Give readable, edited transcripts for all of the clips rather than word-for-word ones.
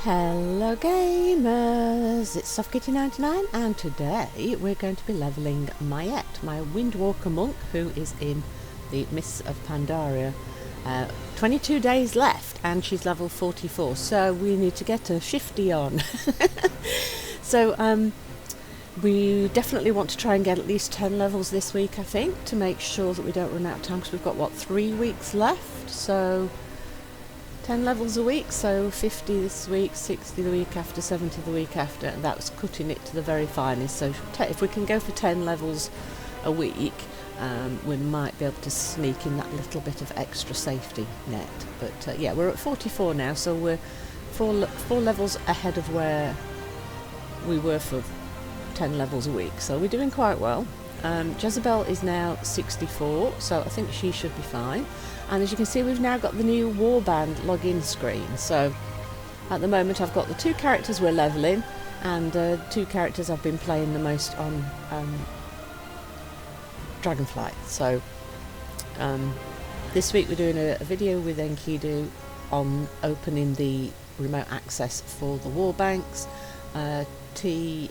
Hello gamers, it's SoftKitty99 and today we're going to be levelling Mayette, my Windwalker Monk who is in the Mists of Pandaria. 22 days left and she's level 44, so we need to get a shifty on. So we definitely want to try and get at least 10 levels this week, I think, to make sure that we don't run out of time, because we've got, what, 3 weeks left? So 10 levels a week, so 50 this week, 60 the week after, 70 the week after, and that was cutting it to the very finest. So if we can go for 10 levels a week, we might be able to sneak in that little bit of extra safety net. But yeah, we're at 44 now, so we're four levels ahead of where we were for 10 levels a week, so we're doing quite well. Jezebel is now 64, so I think she should be fine. And as you can see, we've now got the new warband login screen. So at the moment I've got the 2 characters we're levelling and 2 characters I've been playing the most on Dragonflight. So this week we're doing a video with Enkidu on opening the remote access for the warbanks. T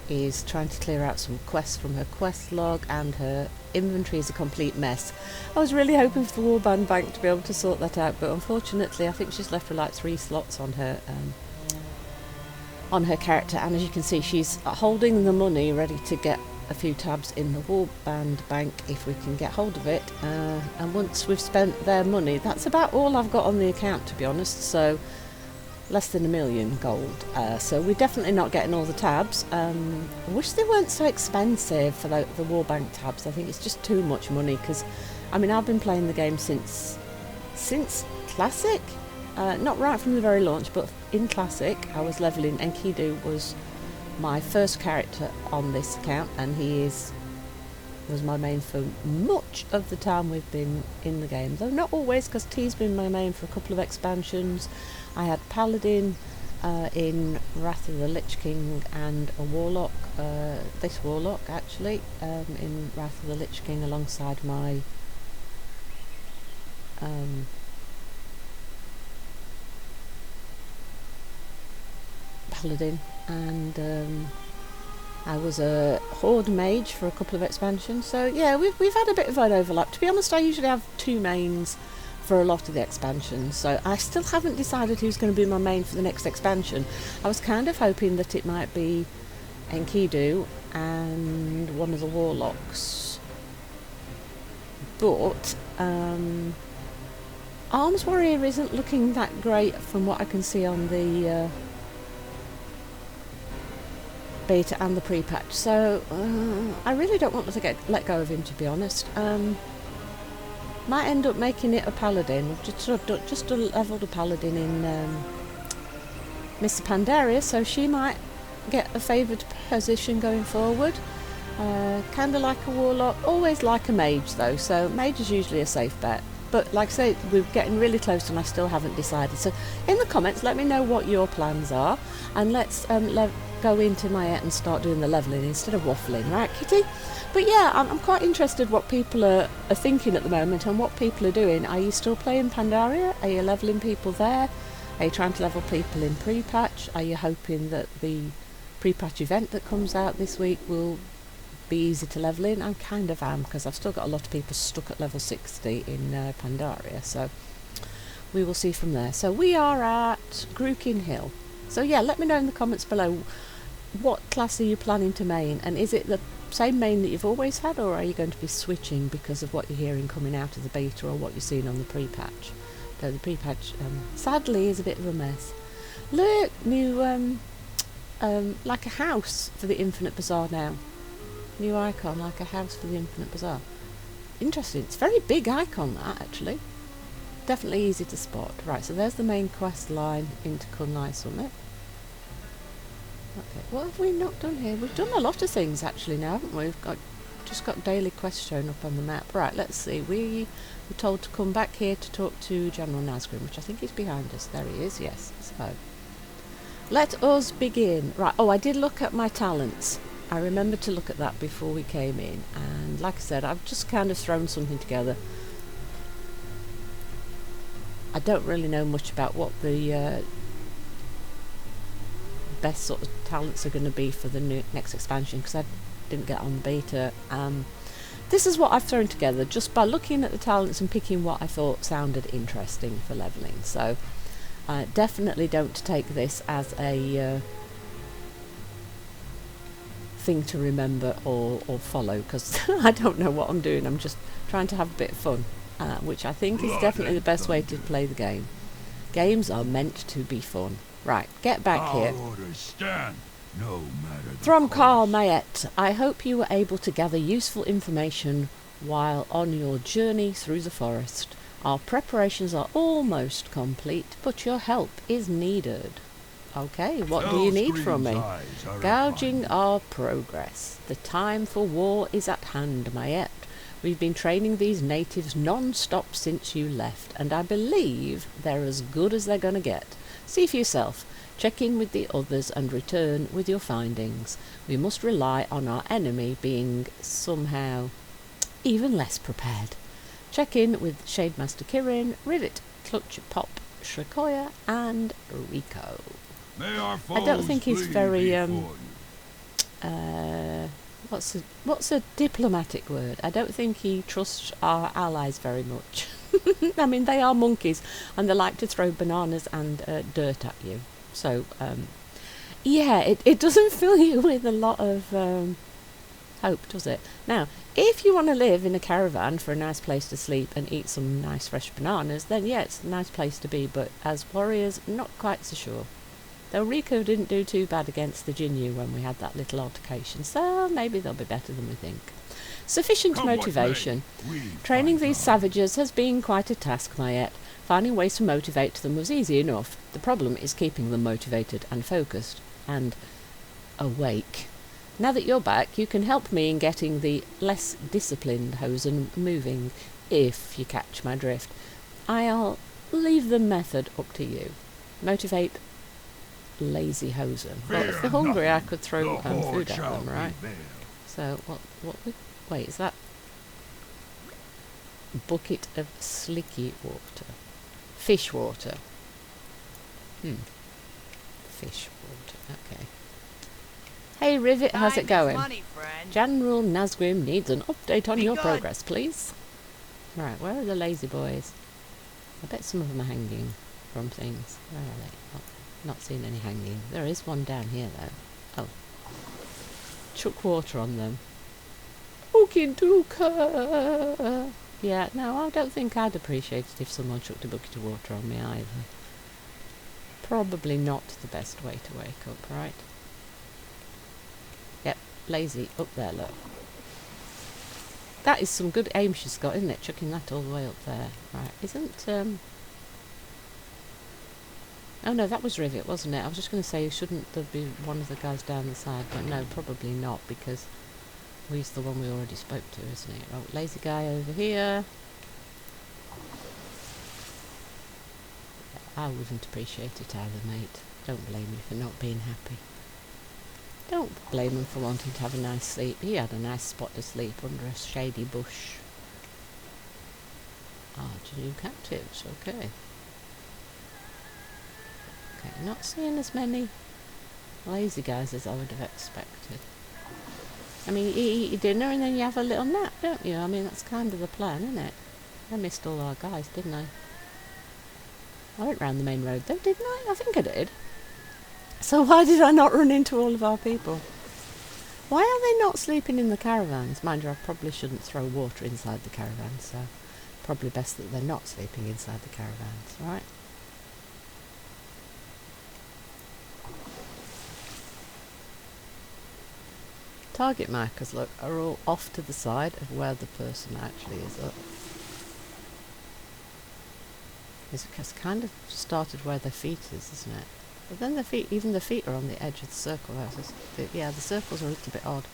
is trying to clear out some quests from her quest log, and her inventory is a complete mess. I was really hoping for the warband bank to be able to sort that out, but unfortunately I think she's left with like 3 slots on her character, and as you can see she's holding the money ready to get a few tabs in the warband bank if we can get hold of it, and once we've spent their money, that's about all I've got on the account, to be honest, so less than 1 million gold, so we're definitely not getting all the tabs. I wish they weren't so expensive for the warbank tabs. I think it's just too much money, because I mean I've been playing the game since Classic, not right from the very launch, but in Classic I was levelling. Enkidu was my first character on this account, and he was my main for much of the time we've been in the game, though not always, because T's been my main for a couple of expansions. I had Paladin in Wrath of the Lich King, and a Warlock, this Warlock actually, in Wrath of the Lich King alongside my Paladin, and I was a Horde Mage for a couple of expansions. So yeah, we've had a bit of an overlap. To be honest, I usually have 2 mains for a lot of the expansions, so I still haven't decided who's going to be my main for the next expansion. I was kind of hoping that it might be Enkidu and one of the Warlocks, but Arms Warrior isn't looking that great from what I can see on the beta and the pre-patch, so I really don't want to let go of him, to be honest. Might end up making it a Paladin. We've just leveled a Paladin in Mists of Pandaria, so she might get a favoured position going forward. Kinda like a Warlock, always like a Mage though, so Mage is usually a safe bet. But like I say, we're getting really close and I still haven't decided. So in the comments let me know what your plans are, and let's go into Mayette and start doing the levelling instead of waffling, right Kitty? But yeah, I'm quite interested what people are thinking at the moment and what people are doing. Are you still playing Pandaria? Are you levelling people there? Are you trying to level people in pre-patch? Are you hoping that the pre-patch event that comes out this week will be easy to level in? I kind of am, because I've still got a lot of people stuck at level 60 in Pandaria, so we will see from there. So we are at Grukin Hill. So yeah, let me know in the comments below, what class are you planning to main, and is it the same main that you've always had, or are you going to be switching because of what you're hearing coming out of the beta or what you're seeing on the pre-patch? So the pre-patch sadly is a bit of a mess. Look, new like a house for the Infinite Bazaar now. New icon, like a house for the Infinite Bazaar. Interesting. It's a very big icon, that, actually. Definitely easy to spot. Right, so there's the main quest line into Kunlai Summit. Okay, what have we not done here? We've done a lot of things actually now, haven't we? We've just got daily quests showing up on the map. Right, let's see. We were told to come back here to talk to General Nazgrim, which I think is behind us. There he is, yes. So, let us begin. Right, oh, I did look at my talents. I remembered to look at that before we came in, and like I said, I've just kind of thrown something together. I don't really know much about what the best sort of talents are going to be for the next expansion, because I didn't get on the beta. This is what I've thrown together just by looking at the talents and picking what I thought sounded interesting for levelling. So definitely don't take this as a thing to remember or follow, because I don't know what I'm doing. I'm just trying to have a bit of fun, which I think is definitely the best way to play the game. Games are meant to be fun. Right, get back here. Thromcar Mayet, I hope you were able to gather useful information while on your journey through the forest. Our preparations are almost complete, but your help is needed. Okay, what do you need from me? Gouging our progress. The time for war is at hand, Mayet. We've been training these natives non-stop since you left, and I believe they're as good as they're going to get. See for yourself. Check in with the others and return with your findings. We must rely on our enemy being somehow even less prepared. Check in with Shademaster Kirin, Rivet, Clutch, Pop, Shrikoya, and Rico. I don't think he's very what's a diplomatic word? I don't think he trusts our allies very much. I mean, they are monkeys and they like to throw bananas and dirt at you. So yeah, it doesn't fill you with a lot of hope, does it? Now, if you want to live in a caravan for a nice place to sleep and eat some nice fresh bananas, then yeah, it's a nice place to be, but as warriors, not quite so sure. Though Rico didn't do too bad against the Jinyu when we had that little altercation, so maybe they'll be better than we think. Sufficient motivation. Training these savages has been quite a task, Mayet. Finding ways to motivate them was easy enough. The problem is keeping them motivated and focused and awake. Now that you're back, you can help me in getting the less disciplined Hosen moving, if you catch my drift. I'll leave the method up to you. Motivate lazy Hosen. Well, if they're hungry, I could throw food at them, right? So, wait, is that bucket of slicky water? Fish water. Fish water, okay. Hey Rivet, how's it going? General Nazgrim needs an update on your progress, please. Right, where are the lazy boys? I bet some of them are hanging from things. Where are they? Not seeing any hanging. There is one down here though. Oh. Chuck water on them. Okintuka! Yeah, no, I don't think I'd appreciate it if someone chucked a bucket of water on me either. Probably not the best way to wake up, right? Yep, lazy. Up there, look. That is some good aim she's got, isn't it? Chucking that all the way up there. Right, isn't, oh no, that was Rivet, wasn't it? I was just going to say, shouldn't there be one of the guys down the side? But no, probably not, because he's the one we already spoke to, isn't he? Oh, lazy guy over here. I wouldn't appreciate it either, mate. Don't blame me for not being happy. Don't blame him for wanting to have a nice sleep. He had a nice spot to sleep under a shady bush. New captives, okay. Okay, not seeing as many lazy guys as I would have expected. I mean, you eat your dinner and then you have a little nap, don't you? I mean, that's kind of the plan, isn't it? I missed all our guys, didn't I? I went round the main road though, didn't I? I think I did. So why did I not run into all of our people? Why are they not sleeping in the caravans? Mind you, I probably shouldn't throw water inside the caravans, so probably best that they're not sleeping inside the caravans, right? Target markers, look, are all off to the side of where the person actually is up. It's kind of started where their feet is, isn't it? But then the feet, even the feet are on the edge of the circle. Yeah, the circles are a little bit odd.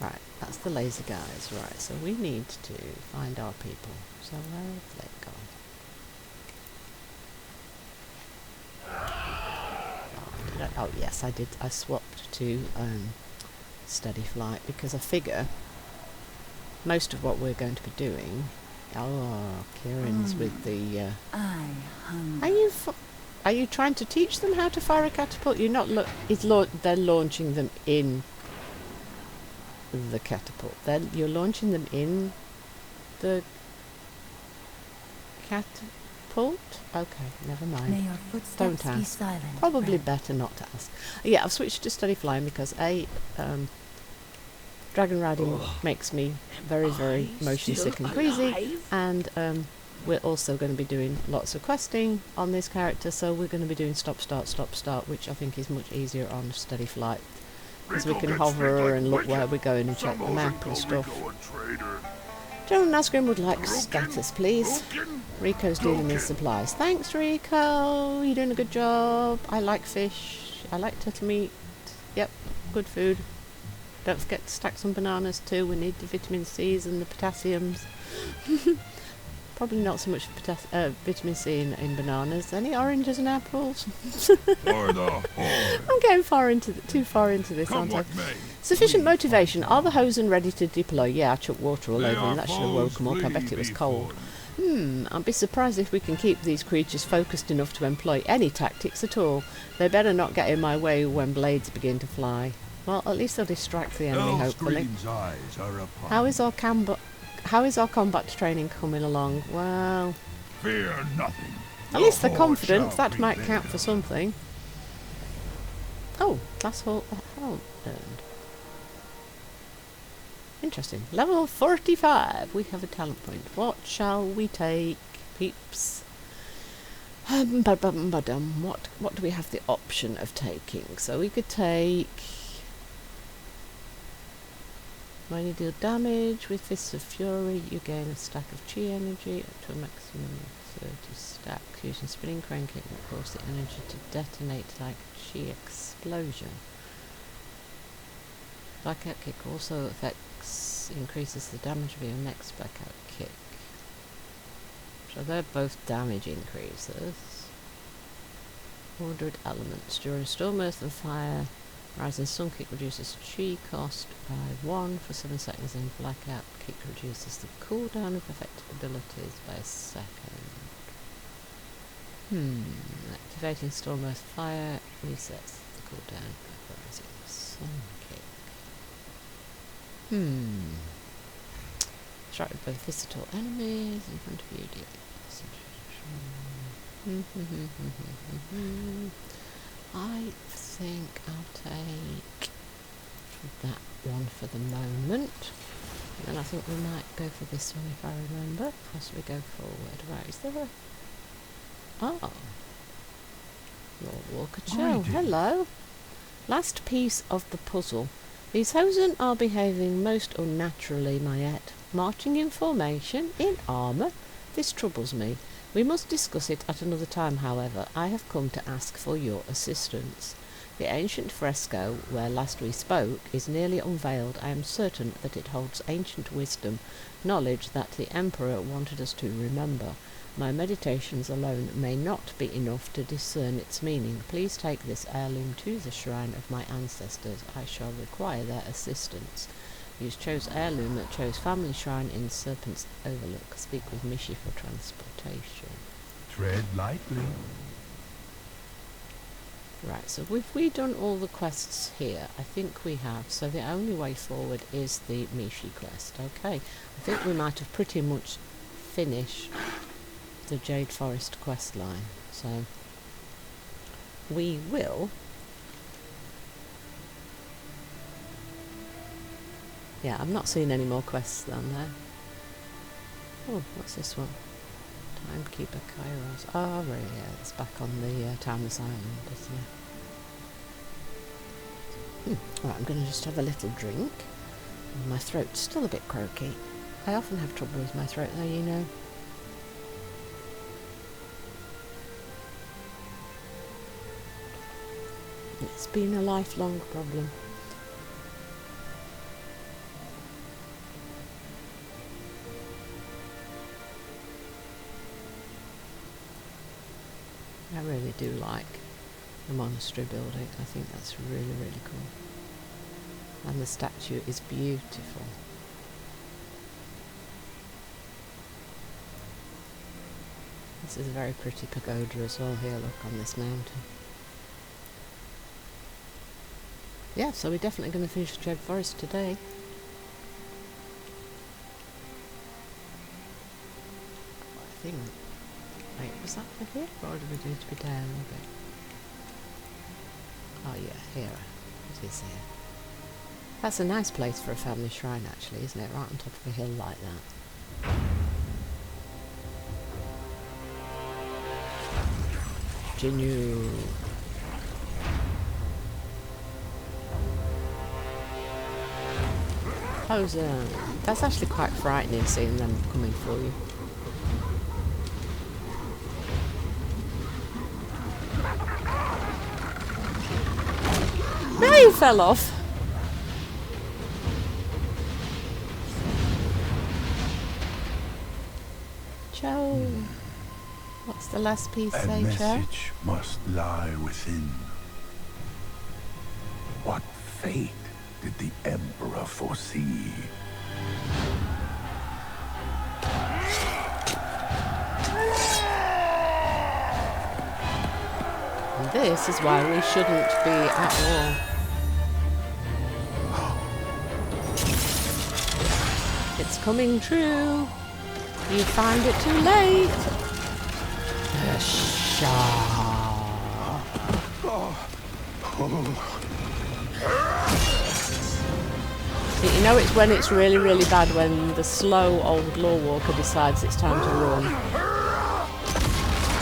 Right, that's the laser guys. Right, so we need to find our people. So where have they gone? Oh yes, I did. I swapped to steady flight because I figure most of what we're going to be doing Oh, Kieran's with the... I hunger. Are you trying to teach them how to fire a catapult? You're not... they're launching them in the catapult. You're launching them in the catapult? Okay, never mind. May your footsteps Don't ask. be silent. Probably friend. better not to ask. Yeah, I've switched to steady flying because dragon riding makes me very, very motion sick and queasy, and we're also going to be doing lots of questing on this character, so we're going to be doing stop start, which I think is much easier on steady flight, because we can hover and look where we're going and check the map and stuff. General Nazgrim would like status, please. Rico's dealing in supplies. Thanks, Rico. You're doing a good job. I like fish. I like turtle meat. Yep, good food. Don't forget to stack some bananas too. We need the vitamin C's and the potassiums. Probably not so much vitamin C in bananas. Any oranges and apples? I'm getting too far into this, aren't I? Sufficient motivation. Are the hosen ready to deploy? Yeah, I chucked water all over them. That should have woke them up. I bet it was cold. I'd be surprised if we can keep these creatures focused enough to employ any tactics at all. They better not get in my way when blades begin to fly. Well, at least they'll distract the enemy, hopefully. How is our combat training coming along? Well... Fear nothing. At least they're confident. That might count for something. Oh, class hall earned. Interesting. Level 45. We have a talent point. What shall we take, peeps? What do we have the option of taking? So we could take... When you deal damage with Fists of Fury, you gain a stack of chi energy up to a maximum of 30 stacks. Using spinning crank, it will cause the energy to detonate like a chi explosion. Blackout kick also increases the damage of your next blackout kick. So they're both damage increases. Ordered elements. During Storm, Earth and Fire, Rising Sun Kick reduces chi cost by 1 for 7 seconds, and Blackout Kick reduces the cooldown of effective abilities by a second. Activating Storm, Earth, Fire resets the cooldown of Rising Sun Kick. Strike with both visitor enemies in front of you. I think I'll take that one for the moment. And then I think we might go for this one if I remember, as we go forward. Right, is there a... Oh. Lord Walker Cho. Hello. Last piece of the puzzle. These hosen are behaving most unnaturally, Mayette. Marching in formation, in armour. This troubles me. We must discuss it at another time, however. I have come to ask for your assistance. The ancient fresco, where last we spoke, is nearly unveiled. I am certain that it holds ancient wisdom, knowledge that the Emperor wanted us to remember. My meditations alone may not be enough to discern its meaning. Please take this heirloom to the shrine of my ancestors. I shall require their assistance. Use Cho's heirloom at Cho's family shrine in Serpent's Overlook. Speak with Mishi for transportation. Tread lightly. Right, so have we done all the quests here? I think we have. So the only way forward is the Mishi quest. Okay, I think we might have pretty much finished the Jade Forest quest line. So we will... Yeah, I'm not seeing any more quests down there. Oh, what's this one? Timekeeper Kairos. Oh, right, yeah, it's back on the Timeless Island, isn't it? Right, I'm going to just have a little drink. My throat's still a bit croaky. I often have trouble with my throat, though, you know. It's been a lifelong problem. I really do like the monastery building. I think that's really, really cool. And the statue is beautiful. This is a very pretty pagoda as well here, look, on this mountain. Yeah, so we're definitely going to finish the Dread Forest today. I think... Wait, was that for here? Or did we need to be down a bit? Oh yeah, here. It is here. That's a nice place for a family shrine actually, isn't it? Right on top of a hill like that. Genu. Poser. That's actually quite frightening seeing them coming for you. No, you fell off. Joe. What's the last piece say, Joe? A message must lie within. What fate did the Emperor foresee? And this is why we shouldn't be at war. It's coming true. You find it too late. The Shah. You know it's when it's really, really bad when the slow old Lore Walker decides it's time to run.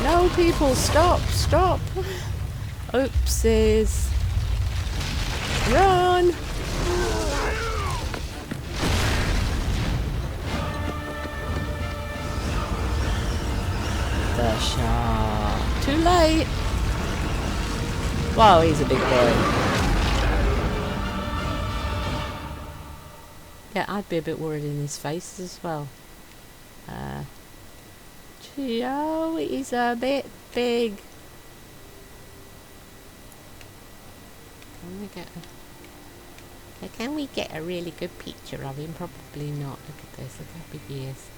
No, people, stop, stop. Oopsies. Run! The Shah. Too late. Wow, he's a big boy. Yeah, I'd be a bit worried in his face as well. Joe, he's a bit big. Can we get a really good picture of him? Probably not. Look at this, look how big he is.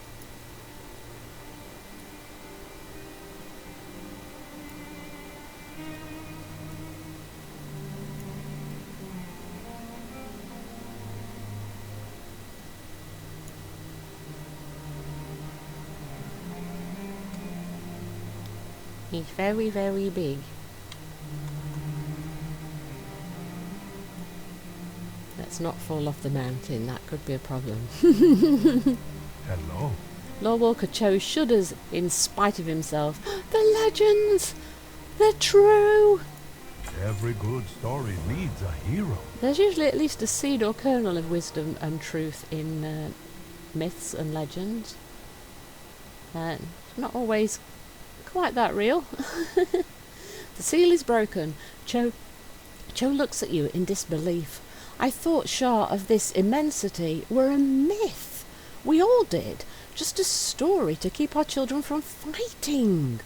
He's very, very big. Let's not fall off the mountain, that could be a problem. Hello. Lore Walker Cho shudders in spite of himself. The legends! They're true! Every good story needs a hero. There's usually at least a seed or kernel of wisdom and truth in myths and legends. Not always quite that real. The seal is broken. Cho looks at you in disbelief. I thought Shah of this immensity were a myth. We all did. Just a story to keep our children from fighting.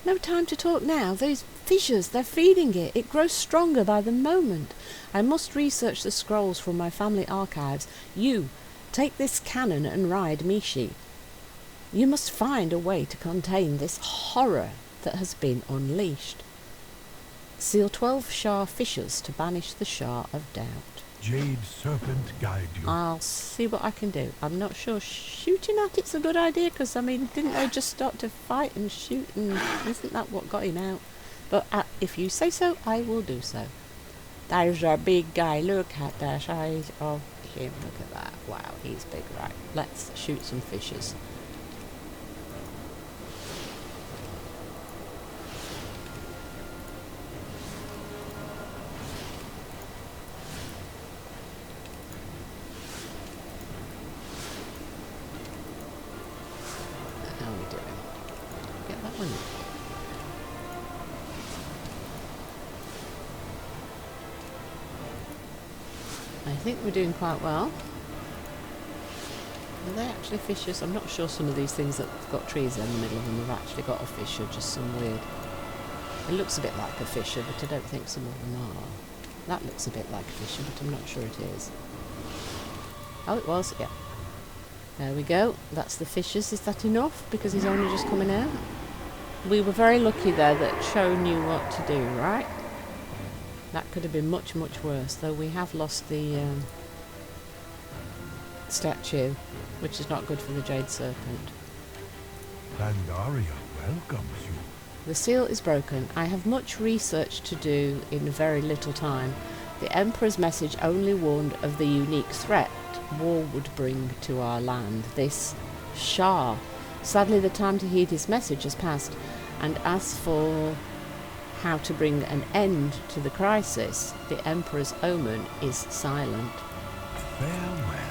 No time to talk now. Those fissures, they're feeding it. It grows stronger by the moment. I must research the scrolls from my family archives. You, take this cannon and ride Mishi. You must find a way to contain this horror that has been unleashed. Seal 12 Shah fissures to banish the Shah of doubt. Jade Serpent guide you. I'll see what I can do. I'm not sure shooting at it's a good idea, because, I mean, didn't they just start to fight and shoot, and isn't that what got him out? But if you say so, I will do so. There's our big guy. Look at the size of him. Look at that. Wow, he's big. Right, let's shoot some fishes. I think we're doing quite well. Are they actually fissures? I'm not sure some of these things that have got trees in the middle of them have actually got a fissure, just some weird... It looks a bit like a fissure, but I don't think some of them are. That looks a bit like a fissure, but I'm not sure it is. Oh, it was, yeah. There we go. That's the fissures. Is that enough? Because he's only just coming out. We were very lucky there that Cho knew what to do, right? That could have been much, much worse, though we have lost the statue, which is not good for the Jade Serpent. Pandaria welcomes you. The seal is broken. I have much research to do in very little time. The Emperor's message only warned of the unique threat war would bring to our land. This Shah. Sadly, the time to heed his message has passed, and as for how to bring an end to the crisis, the Emperor's omen is silent. Farewell.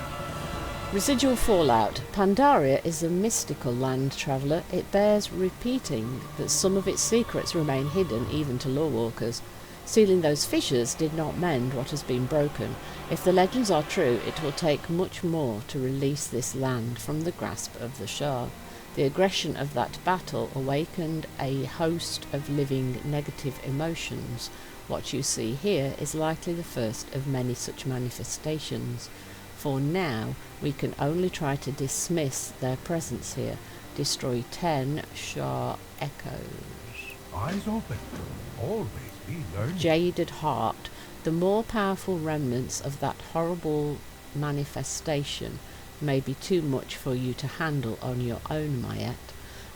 Residual fallout. Pandaria is a mystical land traveller. It bears repeating that some of its secrets remain hidden even to lawwalkers. Sealing those fissures did not mend what has been broken. If the legends are true, it will take much more to release this land from the grasp of the Shah. The aggression of that battle awakened a host of living negative emotions. What you see here is likely the first of many such manifestations. For now, we can only try to dismiss their presence here. Destroy 10 Shah echoes. Eyes open. Always be learning. Jaded heart. The more powerful remnants of that horrible manifestation may be too much for you to handle on your own, Mayet.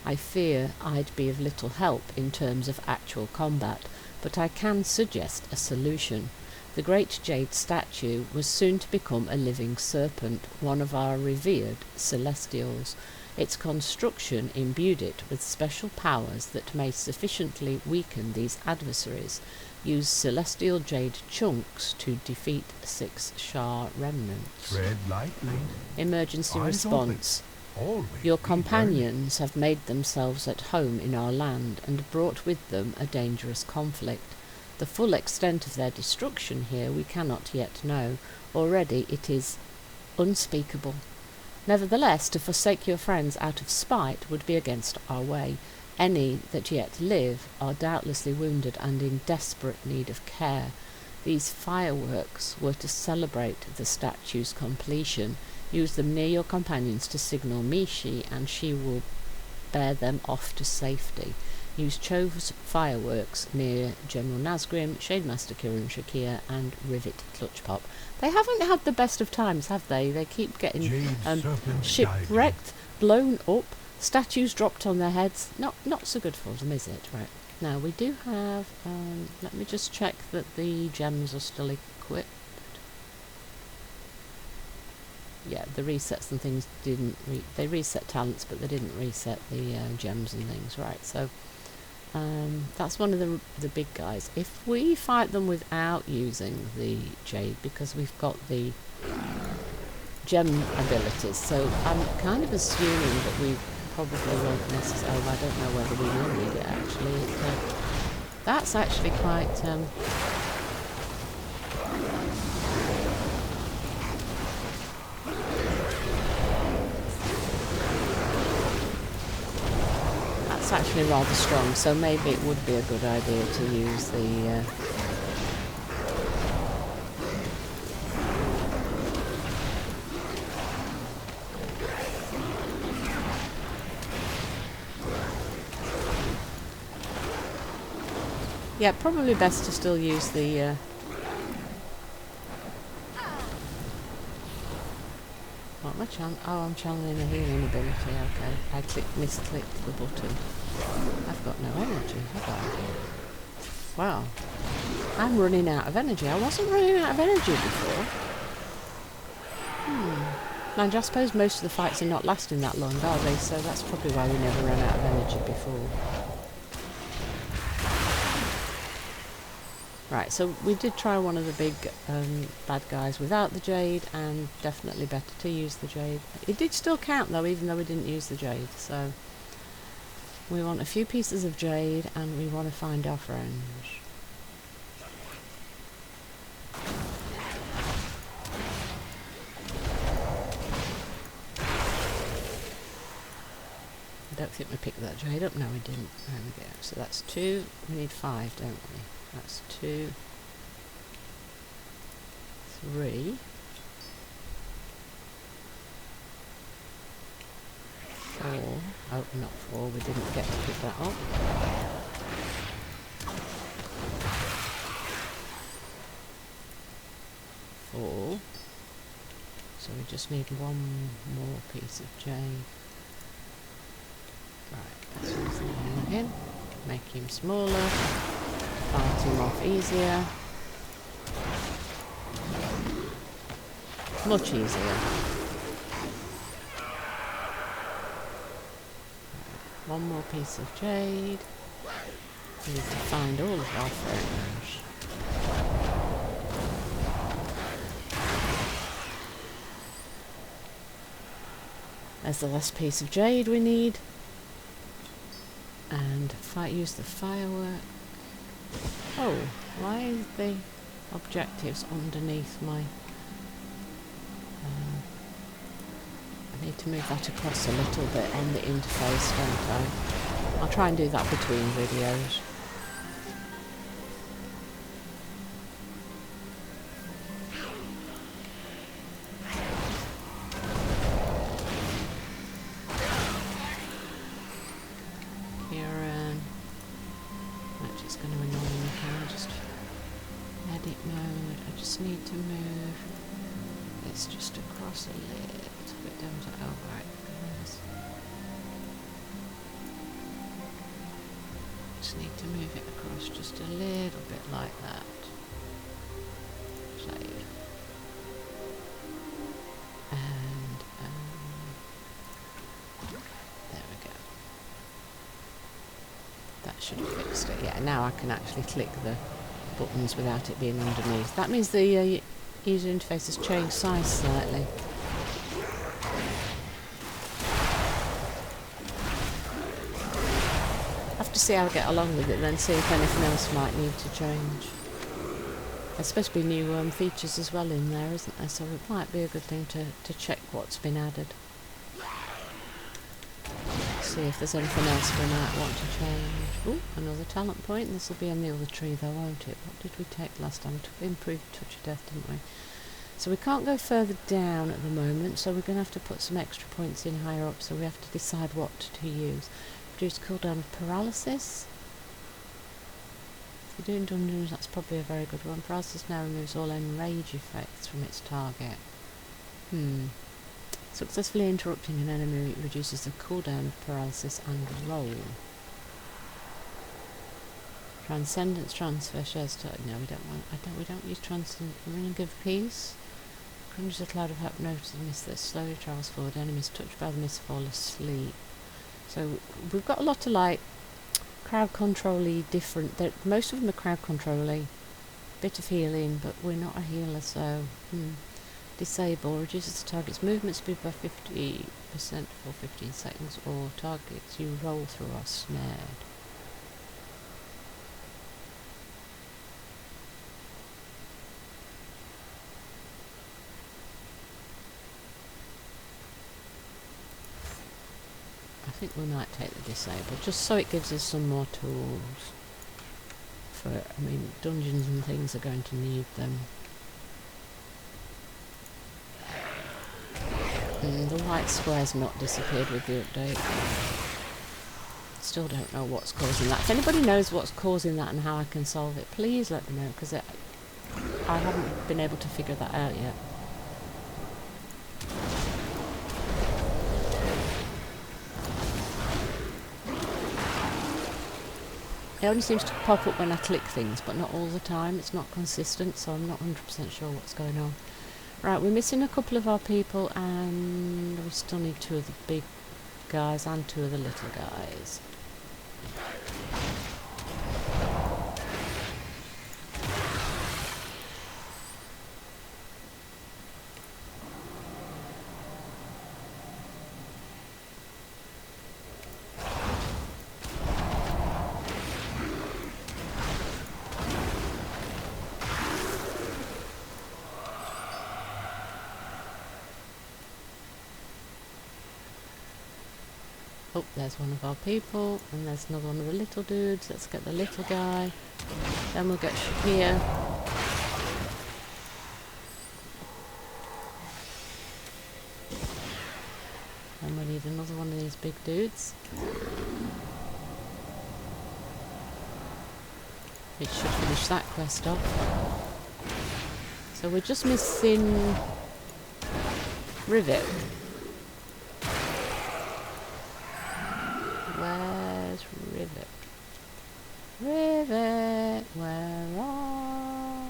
I fear I'd be of little help in terms of actual combat, but I can suggest a solution. The great jade statue was soon to become a living serpent, one of our revered celestials. Its construction imbued it with special powers that may sufficiently weaken these adversaries. Use celestial jade chunks to defeat 6 Shah remnants. Tread lightly. Emergency Eyes response. Always Your be companions have made themselves at home in our land and brought with them a dangerous conflict. The full extent of their destruction here we cannot yet know. Already it is unspeakable. Nevertheless, to forsake your friends out of spite would be against our way. Any that yet live are doubtlessly wounded and in desperate need of care. These fireworks were to celebrate the statue's completion. Use them near your companions to signal Mishi, and she will bear them off to safety. Use Cho's fireworks near General Nazgrim, Shademaster Kiran Shakir, and Rivet Clutchpop. They haven't had the best of times, have they? They keep getting shipwrecked, blown up, statues dropped on their heads. Not so good for them, is it? Right. Now, we do have... let me just check that the gems are still equipped. Yeah, the resets and things didn't... they reset talents, but they didn't reset the gems and things. Right, so... that's one of the big guys. If we fight them without using the jade, because we've got the gem abilities, so I'm kind of assuming that we probably won't necessarily... I don't know whether we will need it actually. That's actually quite... that's actually rather strong, so maybe it would be a good idea to use the yeah, probably best to still use the what am I I'm channeling a healing ability. Okay, I misclicked the button. I've got no energy, have I? Wow. I'm running out of energy. I wasn't running out of energy before. Mind you, I suppose most of the fights are not lasting that long, are they? So that's probably why we never ran out of energy before. Right, so we did try one of the big bad guys without the jade, and definitely better to use the jade. It did still count though, even though we didn't use the jade, so we want a few pieces of jade and we want to find our friends. I don't think we picked that jade up. No, we didn't. There we go. So that's 2. We need 5, don't we? That's 2, 3, 4, Oh, not 4. We didn't get to pick that up. Four. So we just need one more piece of jade. Right, let's use the name again. Make him smaller. Fight him off easier. Much easier. One more piece of jade. We need to find all of our photos. There's the last piece of jade we need. And use the firework. Oh, why is the objectives underneath my... I need to move that across a little bit on the interface, don't I? I'll try and do that between videos. That's just going to annoy me. Can I just edit mode? I just need to move. It's just across a little bit down to... Oh, right. Just need to move it across just a little bit like that. Save. And there we go. That should have fixed it. Yeah, now I can actually click the buttons without it being underneath. That means the user interface has changed size slightly. I have to see how I get along with it, then see if anything else might need to change. There's supposed to be new features as well in there, isn't there? So it might be a good thing to check what's been added. See if there's anything else we might want to change. Ooh, another talent point. This will be on the other tree though, won't it? What did we take last time? We took improved touch of death, didn't we? So we can't go further down at the moment, so we're going to have to put some extra points in higher up, so we have to decide what to use. Reduce cooldown of paralysis. If you're doing dungeons, that's probably a very good one. Paralysis now removes all enrage effects from its target. Successfully interrupting an enemy reduces the cooldown of paralysis and roll. Transcendence transfer shares no, we don't want. We don't use transcendence. Ring of peace. Conjures a cloud of hypnosis mist that slowly travels forward. Enemies touched by the mist fall asleep. So we've got a lot of like crowd control-y different. Most of them are crowd control-y. Bit of healing, but we're not a healer, so. Disable reduces the target's movement speed by 50% for 15 seconds, or targets you roll through are snared. I think we might take the disable, just so it gives us some more tools. I mean, dungeons and things are going to need them. The white square's not disappeared with the update. Still don't know what's causing that. If anybody knows what's causing that and how I can solve it, please let me know, because I haven't been able to figure that out yet. It only seems to pop up when I click things, but not all the time. It's not consistent, so I'm not 100% sure what's going on. Right, we're missing a couple of our people, and we still need 2 of the big guys and 2 of the little guys. Oh, there's one of our people, and there's another one of the little dudes. Let's get the little guy. Then we'll get Shakir. And then we need another one of these big dudes. It should finish that quest off. So we're just missing Rivet. Where's Rivet? Rivet, where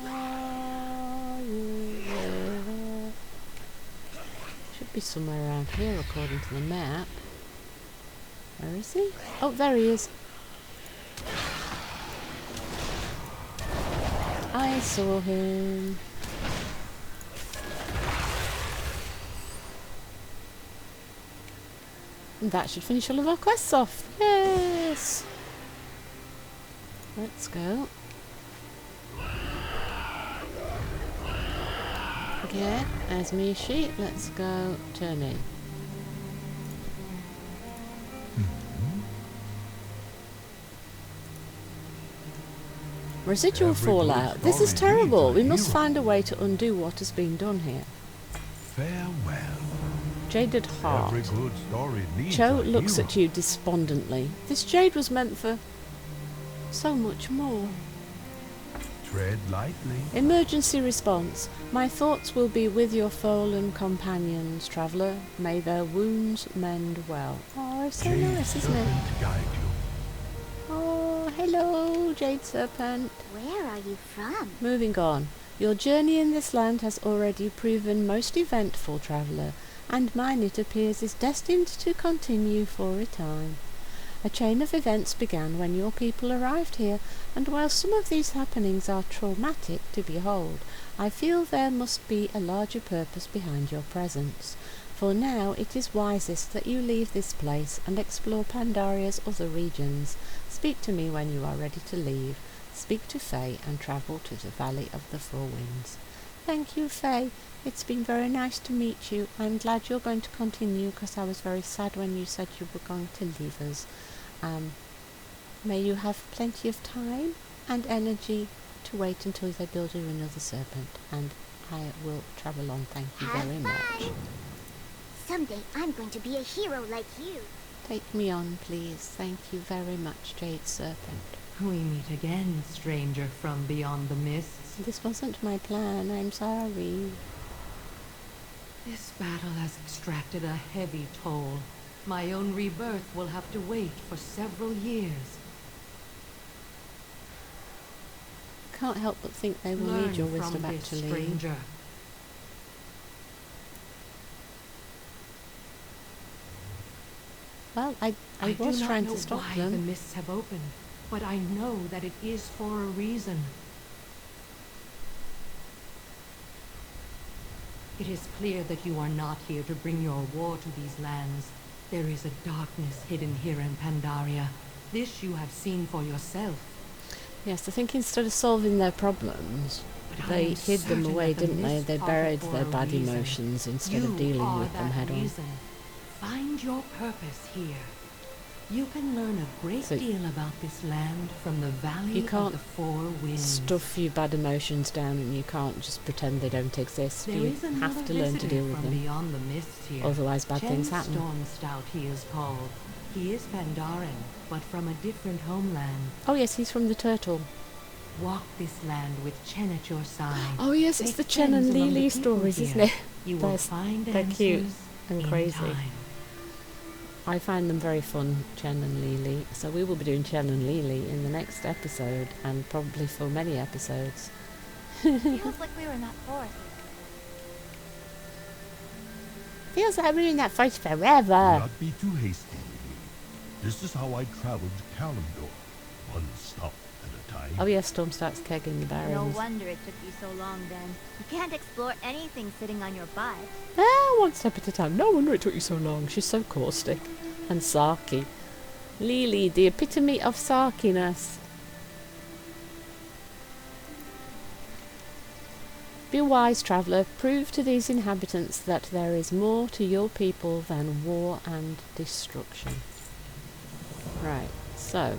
are you, Rivet? Should be somewhere around here according to the map. Where is he? Oh, there he is. I saw him. And that should finish all of our quests off. Yes! Let's go. Okay, there's Mishi. Let's go turn in. Residual fallout. This is terrible. We must find a way to undo what has been done here. Farewell. Jaded heart. Every good story needs Cho a looks hero. at you despondently. This jade was meant for so much more. Tread lightly. Emergency response. My thoughts will be with your fallen companions, traveller. May their wounds mend well. Oh, it's so Jade nice, isn't it? serpent guide you. Oh, hello, Jade Serpent. Where are you from? Moving on. Your journey in this land has already proven most eventful, traveller, and mine, it appears, is destined to continue for a time. A chain of events began when your people arrived here, and while some of these happenings are traumatic to behold, I feel there must be a larger purpose behind your presence. For now it is wisest that you leave this place and explore Pandaria's other regions. Speak to me when you are ready to leave. Speak to Faye and travel to the Valley of the Four Winds. Thank you, Faye. It's been very nice to meet you. I'm glad you're going to continue, because I was very sad when you said you were going to leave us. May you have plenty of time and energy to wait until they build you another serpent, and I will travel on. Thank you Have very fun. much. Someday I'm going to be a hero like you. Take me on, please. Thank you very much, Jade Serpent. We meet again, stranger from beyond the mists. This wasn't my plan. I'm sorry. This battle has extracted a heavy toll. My own rebirth will have to wait for several years. Can't help but think they will Learn need your from wisdom, this, actually. stranger. Well, I was trying to stop I do not know why the them. mists have opened, but I know that it is for a reason. It is clear that you are not here to bring your war to these lands. There is a darkness hidden here in Pandaria. This you have seen for yourself. Yes, I think instead of solving their problems, But I they am hid them certain away, that the didn't they? mists They parted buried for their a bad reason. emotions instead of You dealing are with them that head on. reason. Find your purpose here. You can learn a great So deal about this land from the Valley you can't of the Four Winds. Stuff your bad emotions down, and you can't just pretend they don't exist. There You is another have to learn to visitor deal with from them. beyond the mists here. Otherwise bad things happen. Stormstout he is called. He is Pandaran, but from a different homeland. Oh yes, he's from the Turtle. Walk this land with Chen at your side. Oh yes, it's Make the Chen friends and among the Lily people stories, here. isn't it? You will They're- find they're cute answers and in crazy. time. I find them very fun, Chen and Lily. So we will be doing Chen and Lily in the next episode, and probably for many episodes. Feels like we were in that forest. Feels like we're in that forest Do forever. not be too hasty. This is how I traveled Kalimdor, one stop at a time. Oh yes, Stormstart's kegging the No barrels. wonder it took you so long then. You can't explore anything sitting on your butt. Ah, one step at a time. No wonder it took you so long. She's so caustic and sarky. Lily, the epitome of sarkiness. Be wise, traveller. Prove to these inhabitants that there is more to your people than war and destruction. Right, so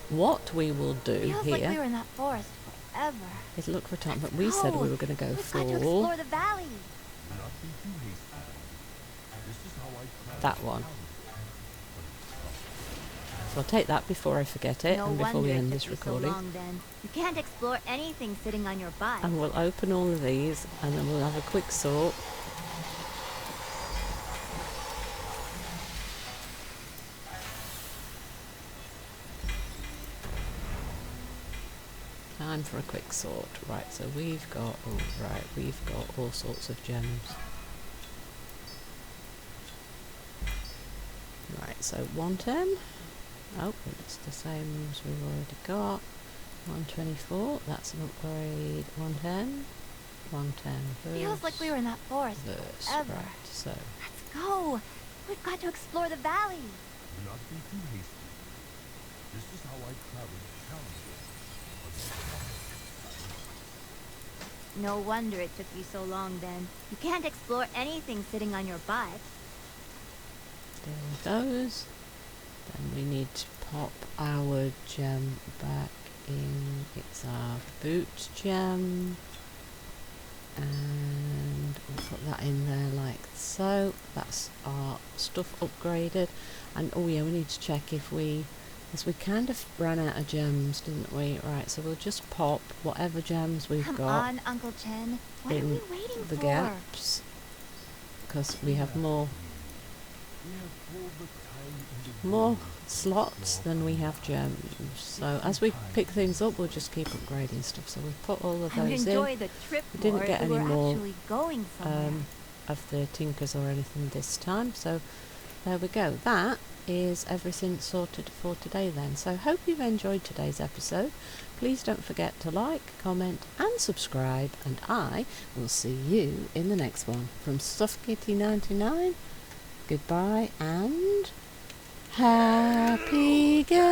what we will do Feels like we here were in that forest forever. is look for time, but we said we were going to go It's time to for explore the valley. Do not be too hasty. This is how I that one. So I'll take that before I forget it No and before we wonder it end took this you recording. so long then. You can't explore anything sitting on your butt. And we'll open all of these and then we'll have a quick sort. Time for a quick sort. Right, so we've got all sorts of gems. Right, so 110. Oh, it's the same as we've already got. 124, that's an upgrade. 110. 110 verse. Feels like we were in that forest Verse, forever. right, so Let's go. We've got to explore the valley. Do not be too hasty. This is how I traveled Kalimdor. No wonder it took you so long then. You can't explore anything sitting on your butt. deal with those. Then we need to pop our gem back in. It's our boot gem. And we'll put that in there like so. That's our stuff upgraded. And oh yeah, we need to check if we, because we kind of ran out of gems, didn't we? Right, so we'll just pop whatever gems we've Come got on, Uncle Chen. What are in we waiting the for? gaps, because we have more We have pulled the time in the more grave. slots than we have gems. So as we pick things up, we'll just keep upgrading stuff. So we've put all of I would those enjoy in. the trip We didn't more get if we any were more, actually going somewhere. Of the tinkers or anything this time. So there we go. That is everything sorted for today then. So hope you've enjoyed today's episode. Please don't forget to like, comment and subscribe, and I will see you in the next one. From StuffKitty99, goodbye and happy gaming!